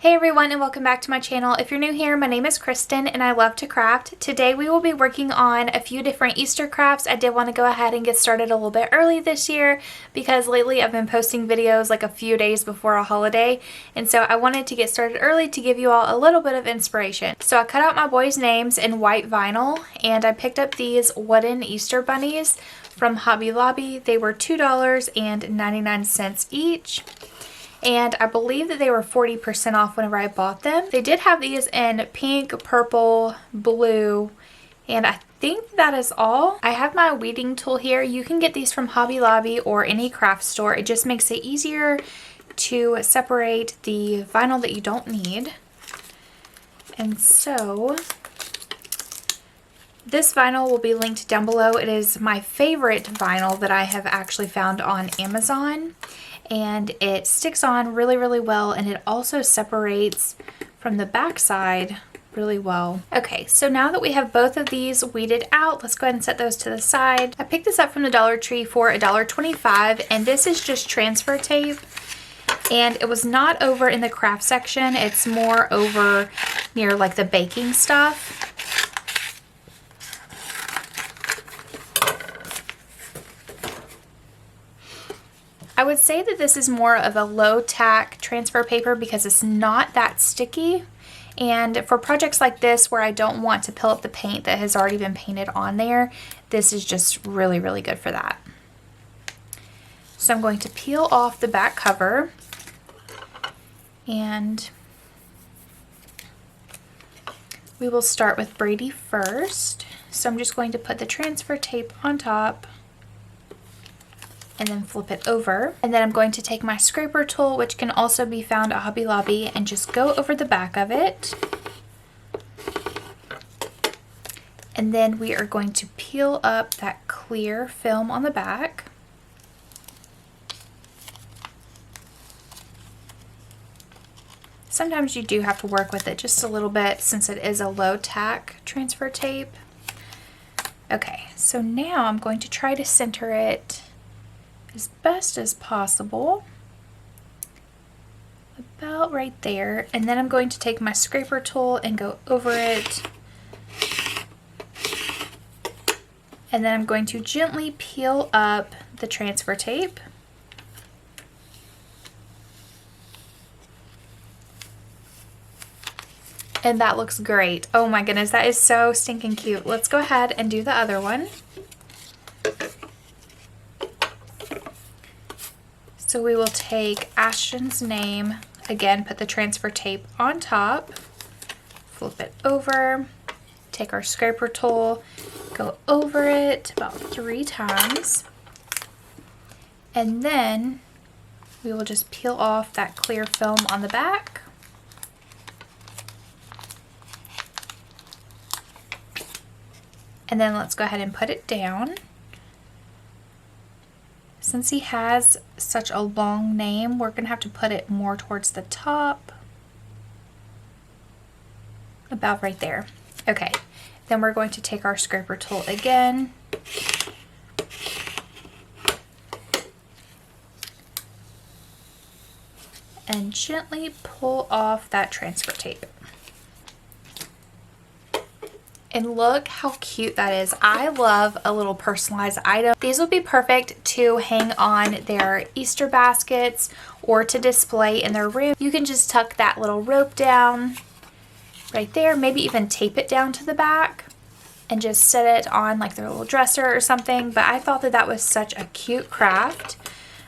Hey everyone, and welcome back to my channel. If you're new here, my name is Kristen and I love to craft. Today we will be working on a few different Easter crafts. I did want to go ahead and get started a little bit early this year because lately I've been posting videos like a few days before a holiday, and so I wanted to get started early to give you all a little bit of inspiration. So I cut out my boys' names in white vinyl and I picked up these wooden Easter bunnies from Hobby Lobby. They were $2.99 each. And I believe that they were 40% off whenever I bought them. They did have these in pink, purple, blue, and I think that is all. I have my weeding tool here. You can get these from Hobby Lobby or any craft store. It just makes it easier to separate the vinyl that you don't need. And so this vinyl will be linked down below. It is my favorite vinyl that I have actually found on Amazon. And it sticks on really well, and it also separates from the back side really well. Okay, so now that we have both of these weeded out, let's go ahead and set those to the side. I picked this up from the Dollar Tree for $1.25, and this is just transfer tape. And it was not over in the craft section, it's more over near like the baking stuff. I would say that this is more of a low tack transfer paper because it's not that sticky, and for projects like this where I don't want to pill up the paint that has already been painted on there, this is just really good for that. So I'm going to peel off the back cover, and we will start with Brady first. So I'm just going to put the transfer tape on top and then flip it over. And then I'm going to take my scraper tool, which can also be found at Hobby Lobby, and just go over the back of it. And then we are going to peel up that clear film on the back. Sometimes you do have to work with it just a little bit since it is a low tack transfer tape. Okay, so now I'm going to try to center it as best as possible, about right there, and then I'm going to take my scraper tool and go over it, and then I'm going to gently peel up the transfer tape. And that looks great. Oh my goodness, that is so stinking cute. Let's go ahead and do the other one. So we will take Ashton's name, again, put the transfer tape on top, flip it over, take our scraper tool, go over it about 3 times, and then we will just peel off that clear film on the back. And then let's go ahead and put it down. Since he has such a long name, we're going to have to put it more towards the top. About right there. Okay, then we're going to take our scraper tool again. And gently pull off that transfer tape. And look how cute that is. I love a little personalized item. These would be perfect to hang on their Easter baskets or to display in their room. You can just tuck that little rope down right there, maybe even tape it down to the back and just set it on like their little dresser or something. But I thought that that was such a cute craft.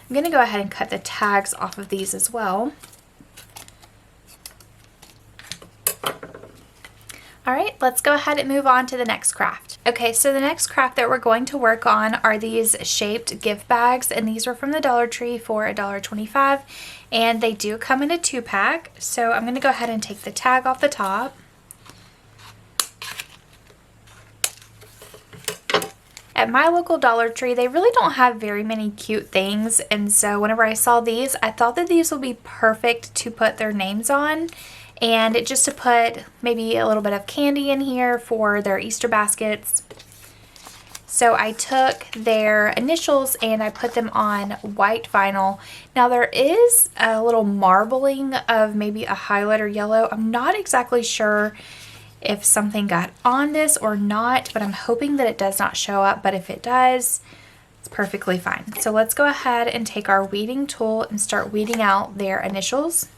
I'm gonna go ahead and cut the tags off of these as well. Alright, let's go ahead and move on to the next craft. Okay, so the next craft that we're going to work on are these shaped gift bags, and these were from the Dollar Tree for $1.25, and they do come in a 2-pack. So I'm going to go ahead and take the tag off the top. At my local Dollar Tree, they really don't have very many cute things, and so whenever I saw these, I thought that these would be perfect to put their names on. And just to put maybe a little bit of candy in here for their Easter baskets. So I took their initials and I put them on white vinyl. Now there is a little marbling of maybe a highlighter yellow. I'm not exactly sure if something got on this or not, but I'm hoping that it does not show up. But if it does, it's perfectly fine. So let's go ahead and take our weeding tool and start weeding out their initials.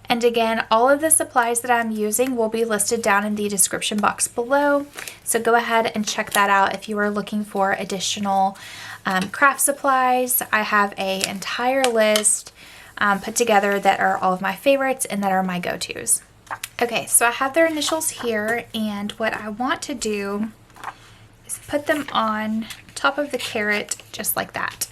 And again, all of the supplies that I'm using will be listed down in the description box below. So go ahead and check that out if you are looking for additional craft supplies. I have an entire list put together that are all of my favorites and that are my go-tos. Okay, so I have their initials here, and what I want to do is put them on top of the carrot just like that.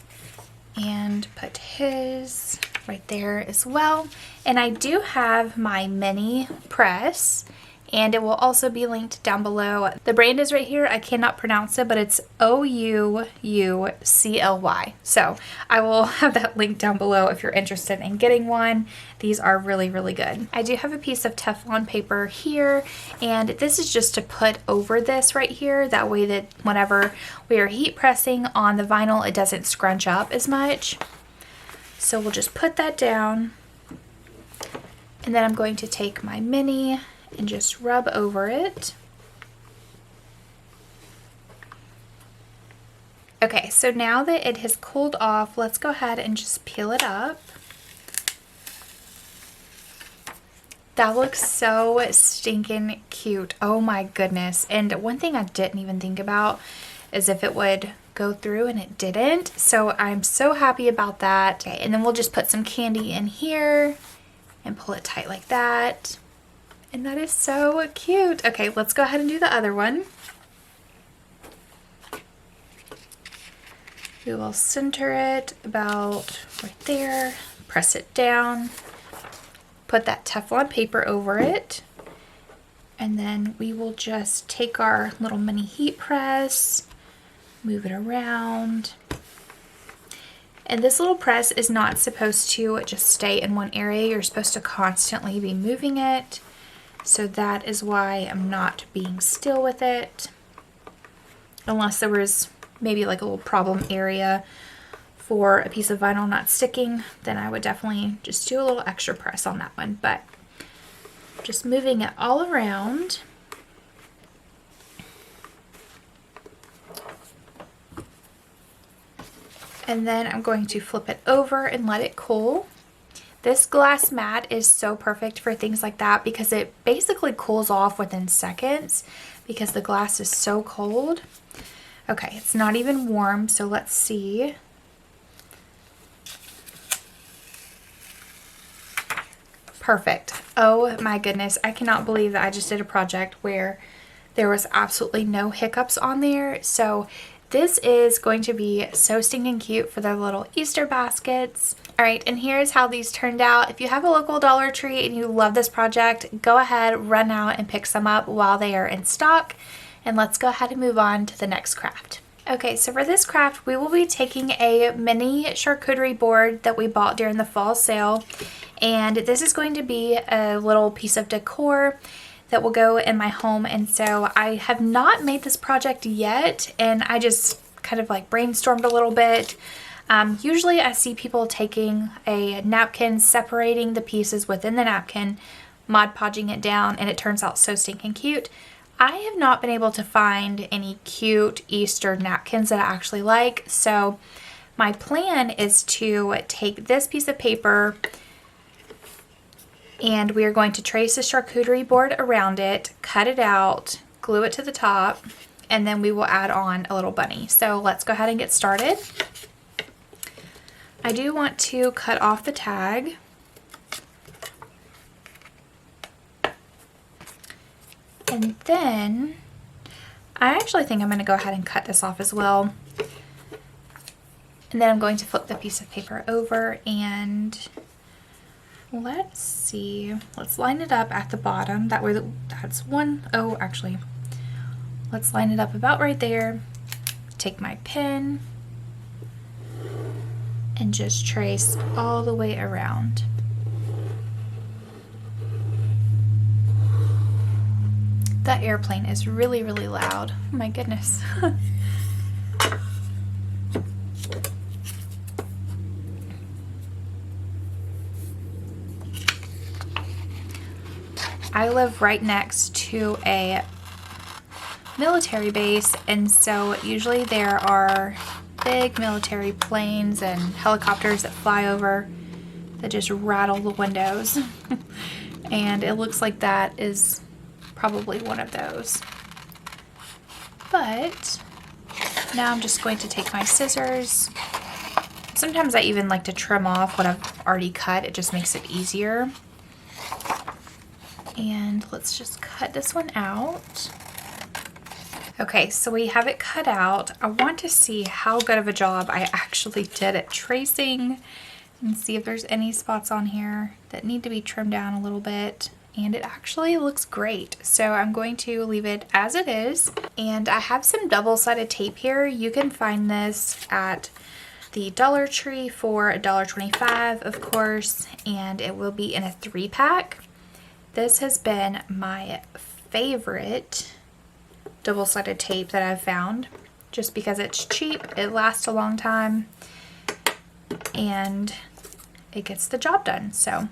And put his right there as well. And I do have my mini press, and it will also be linked down below. The brand is right here. I cannot pronounce it, but it's OUUCLY. So I will have that link down below if you're interested in getting one. These are really, really good. I do have a piece of Teflon paper here, and this is just to put over this right here. That way that whenever we are heat pressing on the vinyl, it doesn't scrunch up as much. So we'll just put that down. And then I'm going to take my mini and just rub over it. Okay, so now that it has cooled off, let's go ahead and just peel it up. That looks so stinking cute. Oh my goodness. And one thing I didn't even think about is if it would go through, and it didn't. So I'm so happy about that. Okay, and then we'll just put some candy in here and pull it tight like that. And that is so cute. Okay, let's go ahead and do the other one. We will center it about right there, press it down, put that Teflon paper over it, and then we will just take our little mini heat press, move it around. And this little press is not supposed to just stay in one area. You're supposed to constantly be moving it. So that is why I'm not being still with it. Unless there was maybe like a little problem area for a piece of vinyl not sticking, then I would definitely just do a little extra press on that one. But just moving it all around. And then I'm going to flip it over and let it cool. This glass mat is so perfect for things like that because it basically cools off within seconds because the glass is so cold. Okay, it's not even warm, so let's see. Perfect. Oh my goodness, I cannot believe that I just did a project where there was absolutely no hiccups on there. So this is going to be so stinking cute for their little Easter baskets. All right, and here's how these turned out. If you have a local Dollar Tree and you love this project, go ahead, run out and pick some up while they are in stock. And let's go ahead and move on to the next craft. Okay, so for this craft, we will be taking a mini charcuterie board that we bought during the fall sale. And this is going to be a little piece of decor that will go in my home. And so I have not made this project yet, and I just kind of like brainstormed a little bit. Usually I see people taking a napkin, separating the pieces within the napkin, Mod Podging it down, and it turns out so stinking cute. I have not been able to find any cute Easter napkins that I actually like. So my plan is to take this piece of paper and we are going to trace a charcuterie board around it, cut it out, glue it to the top, and then we will add on a little bunny. So let's go ahead and get started. I do want to cut off the tag. And then I actually think I'm going to go ahead and cut this off as well. And then I'm going to flip the piece of paper over and let's see. Let's line it up at the bottom. That way that's one. Oh, actually, let's line it up about right there. Take my pen and just trace all the way around. That airplane is really, really loud. Oh my goodness. I live right next to a military base, and so usually there are big military planes and helicopters that fly over that just rattle the windows. And it looks like that is probably one of those. But now I'm just going to take my scissors. Sometimes I even like to trim off what I've already cut. It just makes it easier. And let's just cut this one out. Okay, so we have it cut out. I want to see how good of a job I actually did at tracing and see if there's any spots on here that need to be trimmed down a little bit. And it actually looks great. So I'm going to leave it as it is. And I have some double-sided tape here. You can find this at the Dollar Tree for $1.25, of course, and it will be in a 3-pack. This has been my favorite double-sided tape that I've found, just because it's cheap, it lasts a long time, and it gets the job done. So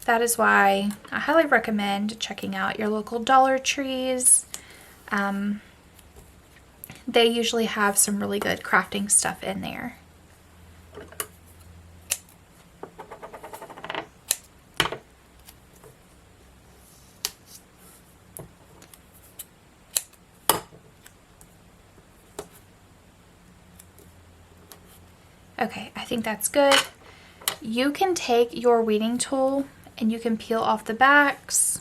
that is why I highly recommend checking out your local Dollar Trees. They usually have some really good crafting stuff in there. Okay, I think that's good. You can take your weeding tool and you can peel off the backs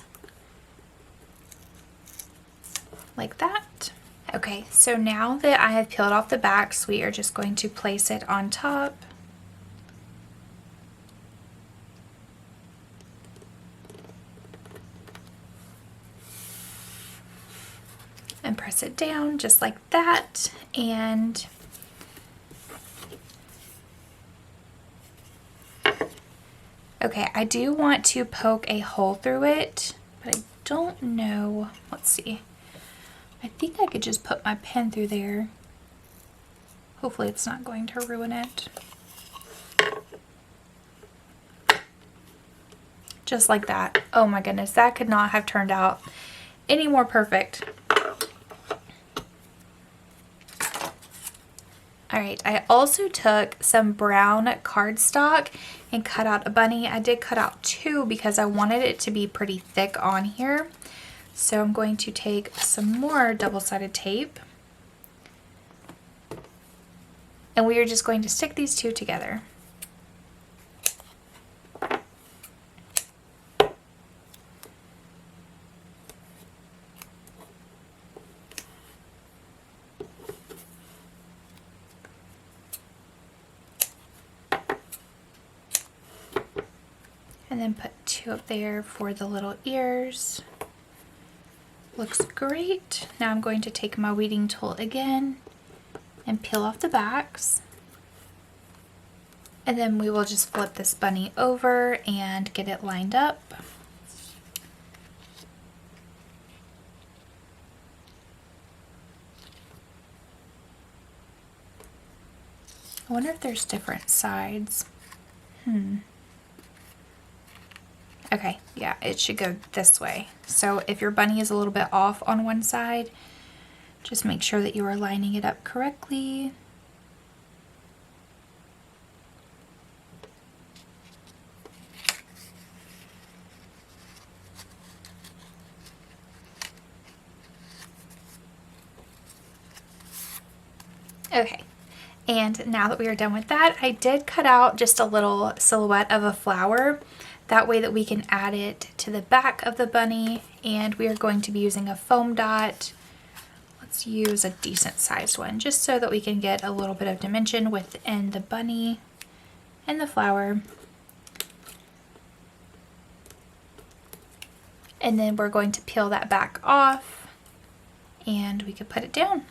like that. Okay, so now that I have peeled off the backs, we are just going to place it on top. And press it down just like that. And okay, I do want to poke a hole through it, but I don't know. Let's see. I think I could just put my pen through there. Hopefully it's not going to ruin it. Just like that. Oh my goodness, that could not have turned out any more perfect. Alright, I also took some brown cardstock and cut out a bunny. I did cut out 2 because I wanted it to be pretty thick on here. So I'm going to take some more double-sided tape. And we are just going to stick these 2 together. And then put 2 up there for the little ears. Looks great. Now I'm going to take my weeding tool again and peel off the backs. And then we will just flip this bunny over and get it lined up. I wonder if there's different sides. Okay, yeah, it should go this way. So if your bunny is a little bit off on one side, just make sure that you are lining it up correctly. Okay, and now that we are done with that, I did cut out just a little silhouette of a flower. That way that we can add it to the back of the bunny, and we are going to be using a foam dot. Let's use a decent sized one just so that we can get a little bit of dimension within the bunny and the flower. And then we're going to peel that back off and we could put it down.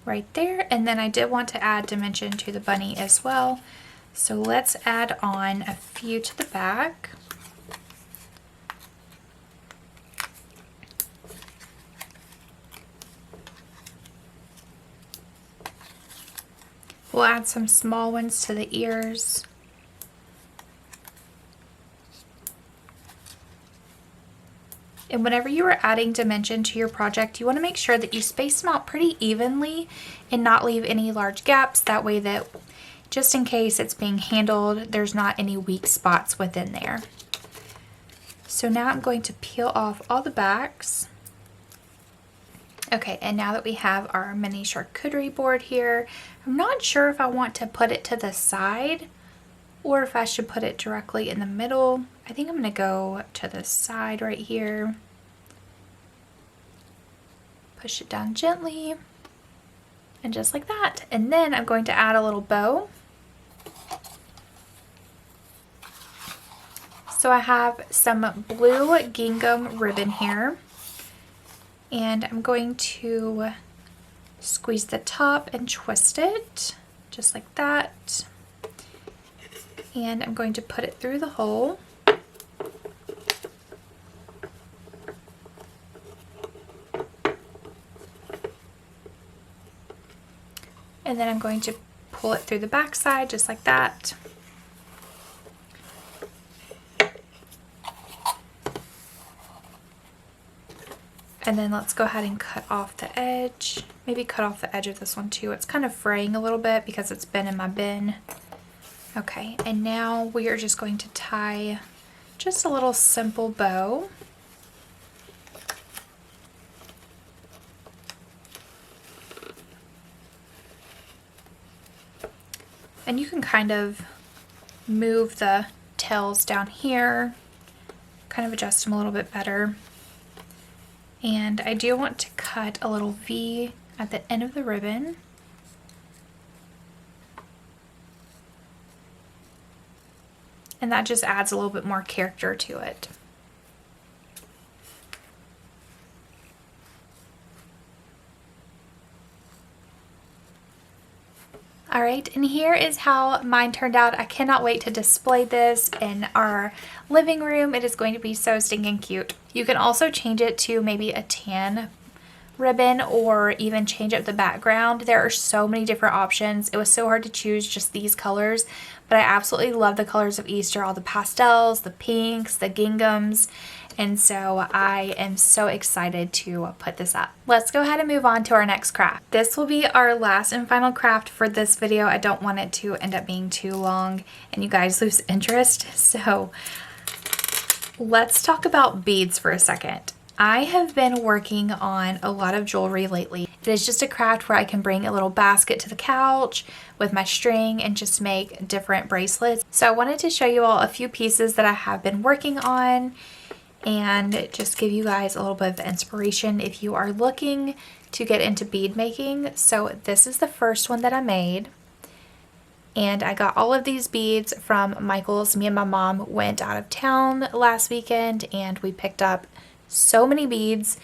right there. And then I did want to add dimension to the bunny as well. So let's add on a few to the back. We'll add some small ones to the ears. And whenever you are adding dimension to your project, you want to make sure that you space them out pretty evenly and not leave any large gaps. That way that just in case it's being handled, there's not any weak spots within there. So now I'm going to peel off all the backs. Okay, and now that we have our mini charcuterie board here, I'm not sure if I want to put it to the side or if I should put it directly in the middle. I think I'm going to go to the side right here. Push it down gently, and just like that. And then I'm going to add a little bow. So I have some blue gingham ribbon here. And I'm going to squeeze the top and twist it, just like that. And I'm going to put it through the hole. And then I'm going to pull it through the back side, just like that. And then let's go ahead and cut off the edge. Maybe cut off the edge of this one too. It's kind of fraying a little bit because it's been in my bin. Okay, and now we are just going to tie just a little simple bow. And you can kind of move the tails down here, kind of adjust them a little bit better. And I do want to cut a little V at the end of the ribbon. And that just adds a little bit more character to it. Alright, and here is how mine turned out. I cannot wait to display this in our living room. It is going to be so stinking cute. You can also change it to maybe a tan ribbon or even change up the background. There are so many different options. It was so hard to choose just these colors, but I absolutely love the colors of Easter, all the pastels, the pinks, the ginghams. And so I am so excited to put this up. Let's go ahead and move on to our next craft. This will be our last and final craft for this video. I don't want it to end up being too long and you guys lose interest. So let's talk about beads for a second. I have been working on a lot of jewelry lately. It is just a craft where I can bring a little basket to the couch with my string and just make different bracelets. So I wanted to show you all a few pieces that I have been working on and just give you guys a little bit of inspiration if you are looking to get into bead making. So this is the first one that I made. And I got all of these beads from Michael's. Me and my mom went out of town last weekend and we picked up so many beads.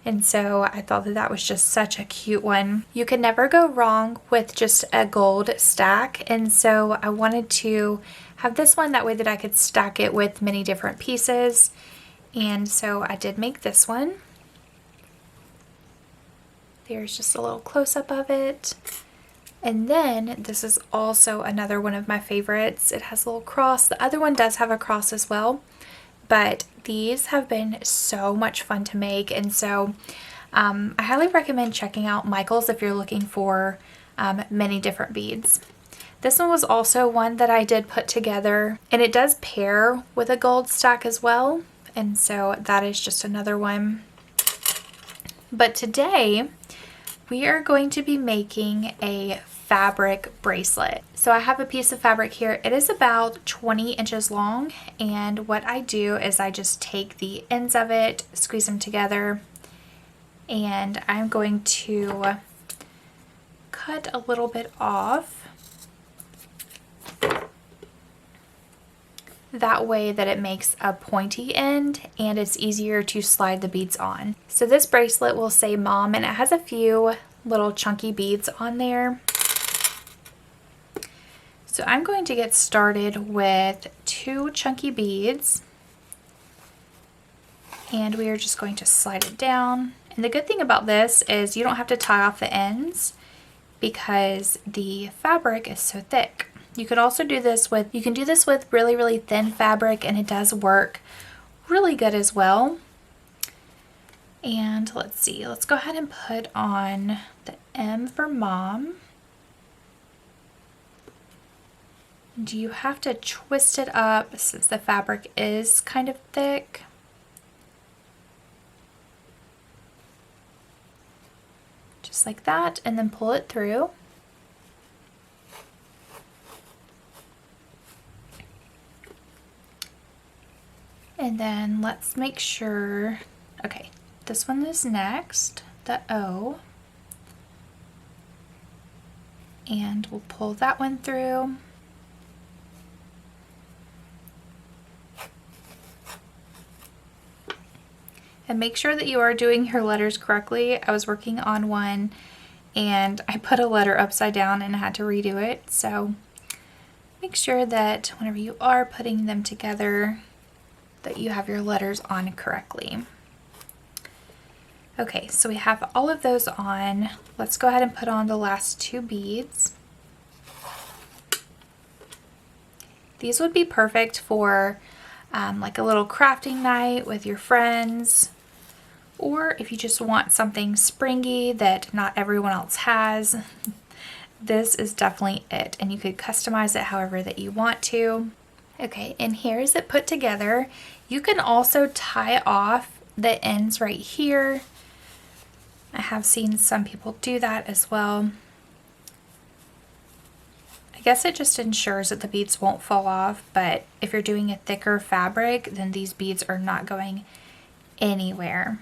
And so I thought that that was just such a cute one. You can never go wrong with just a gold stack. And so I wanted to have this one that way that I could stack it with many different pieces. And so I did make this one. There's just a little close-up of it. And then this is also another one of my favorites. It has a little cross. The other one does have a cross as well. But these have been so much fun to make. And so I highly recommend checking out Michael's if you're looking for many different beads. This one was also one that I did put together. And it does pair with a gold stack as well. And so that is just another one. But today we are going to be making a fabric bracelet. So I have a piece of fabric here. It is about 20 inches long. And what I do is I just take the ends of it, squeeze them together, and I'm going to cut a little bit off. That way that it makes a pointy end and it's easier to slide the beads on. So this bracelet will say mom, and it has a few little chunky beads on there. So I'm going to get started with 2 chunky beads, and we are just going to slide it down. And the good thing about this is you don't have to tie off the ends because the fabric is so thick. You could also do this with, really, really thin fabric, and it does work really good as well. And let's see, let's go ahead and put on the M for mom. And you have to twist it up since the fabric is kind of thick. Just like that, and then pull it through. And then let's make sure, okay, this one is next, the O. And we'll pull that one through. And make sure that you are doing your letters correctly. I was working on one and I put a letter upside down and I had to redo it. So make sure that whenever you are putting them together, that you have your letters on correctly. Okay, so we have all of those on. Let's go ahead and put on the last 2 beads. These would be perfect for like a little crafting night with your friends, or if you just want something springy that not everyone else has, this is definitely it, and you could customize it however that you want to. Okay, and here is it put together. You can also tie off the ends right here. I have seen some people do that as well. I guess it just ensures that the beads won't fall off, but if you're doing a thicker fabric, then these beads are not going anywhere.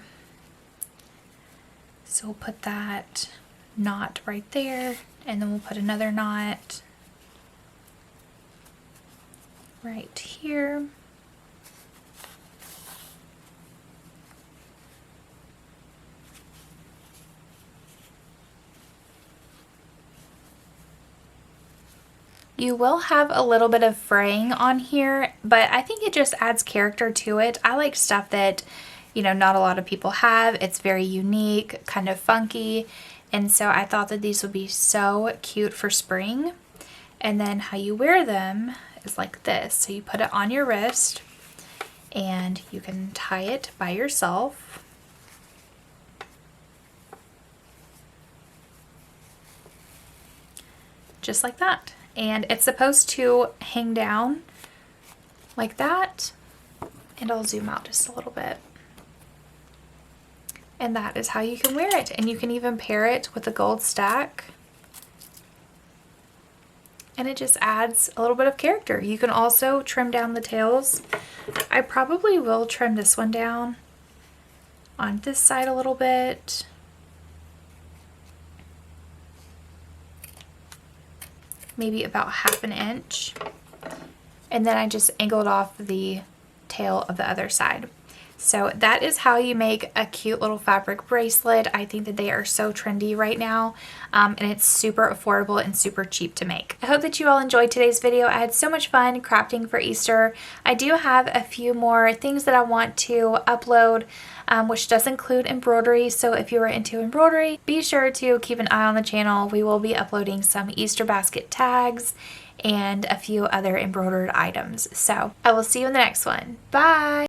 So we'll put that knot right there, and then we'll put another knot right here. You will have a little bit of fraying on here, but I think it just adds character to it. I like stuff that, you know, not a lot of people have. It's very unique, kind of funky, and so I thought that these would be so cute for spring. And then how you wear them is like this. So you put it on your wrist and you can tie it by yourself. Just like that. And it's supposed to hang down like that. And I'll zoom out just a little bit. And that is how you can wear it. And you can even pair it with a gold stack. And it just adds a little bit of character. You can also trim down the tails. I probably will trim this one down on this side a little bit. Maybe about 1/2 inch. And then I just angled off the tail of the other side. So that is how you make a cute little fabric bracelet. I think that they are so trendy right now, and it's super affordable and super cheap to make. I hope that you all enjoyed today's video. I had so much fun crafting for Easter. I do have a few more things that I want to upload, which does include embroidery. So if you are into embroidery, be sure to keep an eye on the channel. We will be uploading some Easter basket tags and a few other embroidered items. So I will see you in the next one. Bye!